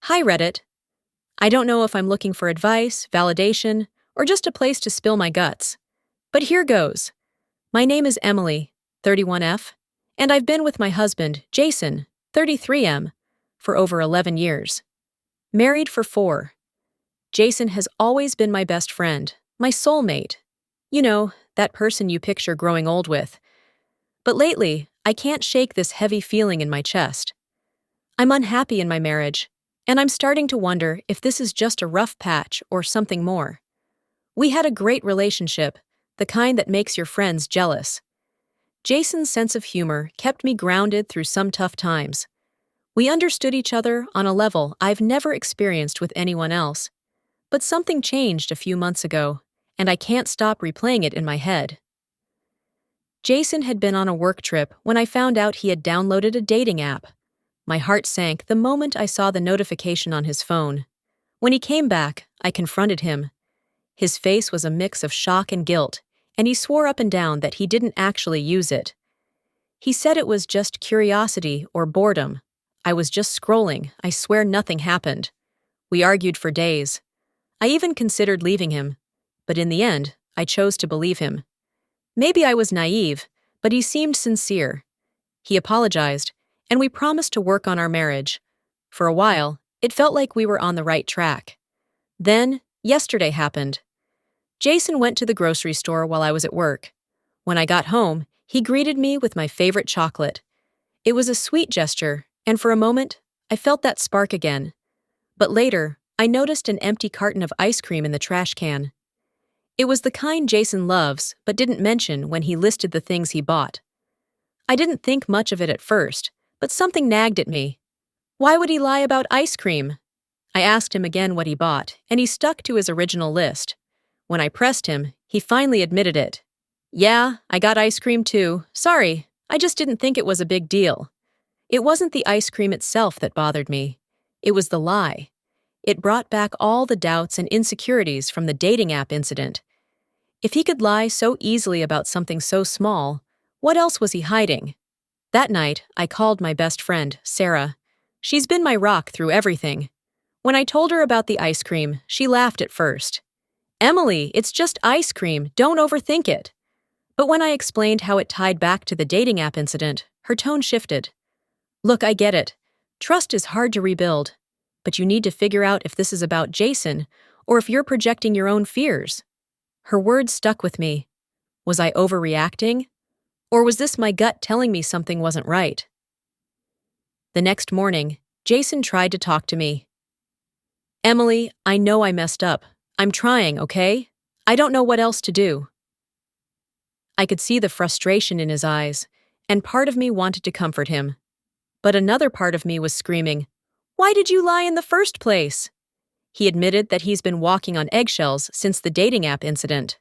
Hi, Reddit. I don't know if I'm looking for advice, validation, or just a place to spill my guts. But here goes. My name is Emily, 31F, and I've been with my husband, Jason, 33M, for over 11 years. Married for 4. Jason has always been my best friend, my soulmate. You know, that person you picture growing old with. But lately, I can't shake this heavy feeling in my chest. I'm unhappy in my marriage, and I'm starting to wonder if this is just a rough patch or something more. We had a great relationship, the kind that makes your friends jealous. Jason's sense of humor kept me grounded through some tough times. We understood each other on a level I've never experienced with anyone else. But something changed a few months ago, and I can't stop replaying it in my head. Jason had been on a work trip when I found out he had downloaded a dating app. My heart sank the moment I saw the notification on his phone. When he came back, I confronted him. His face was a mix of shock and guilt, and he swore up and down that he didn't actually use it. He said it was just curiosity or boredom. I was just scrolling, I swear nothing happened. We argued for days. I even considered leaving him, but in the end, I chose to believe him. Maybe I was naive, but he seemed sincere. He apologized, and we promised to work on our marriage. For a while, it felt like we were on the right track. Then, yesterday happened. Jason went to the grocery store while I was at work. When I got home, he greeted me with my favorite chocolate. It was a sweet gesture, and for a moment, I felt that spark again. But later, I noticed an empty carton of ice cream in the trash can. It was the kind Jason loves, but didn't mention when he listed the things he bought. I didn't think much of it at first, but something nagged at me. Why would he lie about ice cream? I asked him again what he bought, and he stuck to his original list. When I pressed him, he finally admitted it. Yeah, I got ice cream too. Sorry, I just didn't think it was a big deal. It wasn't the ice cream itself that bothered me. It was the lie. It brought back all the doubts and insecurities from the dating app incident. If he could lie so easily about something so small, what else was he hiding? That night, I called my best friend, Sarah. She's been my rock through everything. When I told her about the ice cream, she laughed at first. Emily, it's just ice cream, don't overthink it. But when I explained how it tied back to the dating app incident, her tone shifted. Look, I get it. Trust is hard to rebuild. But you need to figure out if this is about Jason, or if you're projecting your own fears. Her words stuck with me. Was I overreacting? Or was this my gut telling me something wasn't right? The next morning, Jason tried to talk to me. Emily, I know I messed up. I'm trying, okay? I don't know what else to do. I could see the frustration in his eyes, and part of me wanted to comfort him. But another part of me was screaming, why did you lie in the first place? He admitted that he's been walking on eggshells since the dating app incident.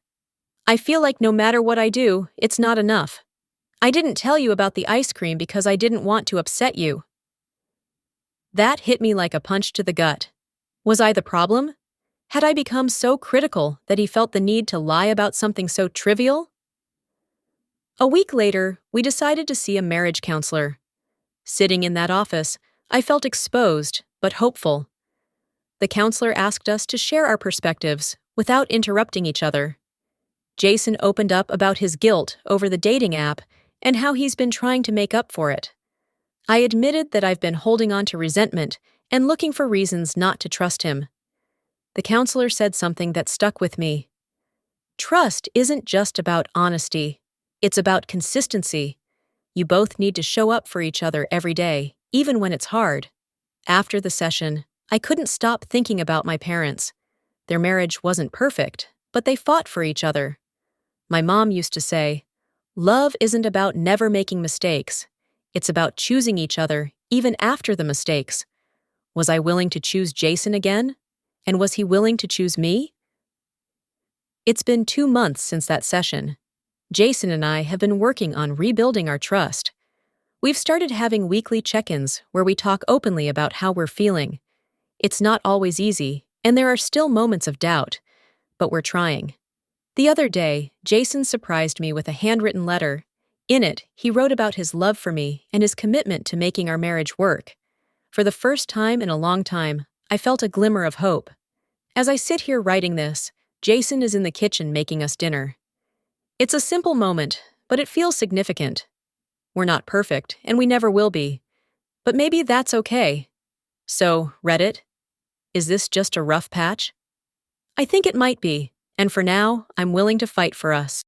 I feel like no matter what I do, it's not enough. I didn't tell you about the ice cream because I didn't want to upset you. That hit me like a punch to the gut. Was I the problem? Had I become so critical that he felt the need to lie about something so trivial? A week later, we decided to see a marriage counselor. Sitting in that office, I felt exposed, but hopeful. The counselor asked us to share our perspectives without interrupting each other. Jason opened up about his guilt over the dating app and how he's been trying to make up for it. I admitted that I've been holding on to resentment and looking for reasons not to trust him. The counselor said something that stuck with me. Trust isn't just about honesty. It's about consistency. You both need to show up for each other every day, even when it's hard. After the session, I couldn't stop thinking about my parents. Their marriage wasn't perfect, but they fought for each other. My mom used to say, love isn't about never making mistakes. It's about choosing each other, even after the mistakes. Was I willing to choose Jason again? And was he willing to choose me? It's been 2 months since that session. Jason and I have been working on rebuilding our trust. We've started having weekly check-ins where we talk openly about how we're feeling. It's not always easy, and there are still moments of doubt, but we're trying. The other day, Jason surprised me with a handwritten letter. In it, he wrote about his love for me and his commitment to making our marriage work. For the first time in a long time, I felt a glimmer of hope. As I sit here writing this, Jason is in the kitchen making us dinner. It's a simple moment, but it feels significant. We're not perfect, and we never will be. But maybe that's okay. So, Reddit, is this just a rough patch? I think it might be, and for now, I'm willing to fight for us.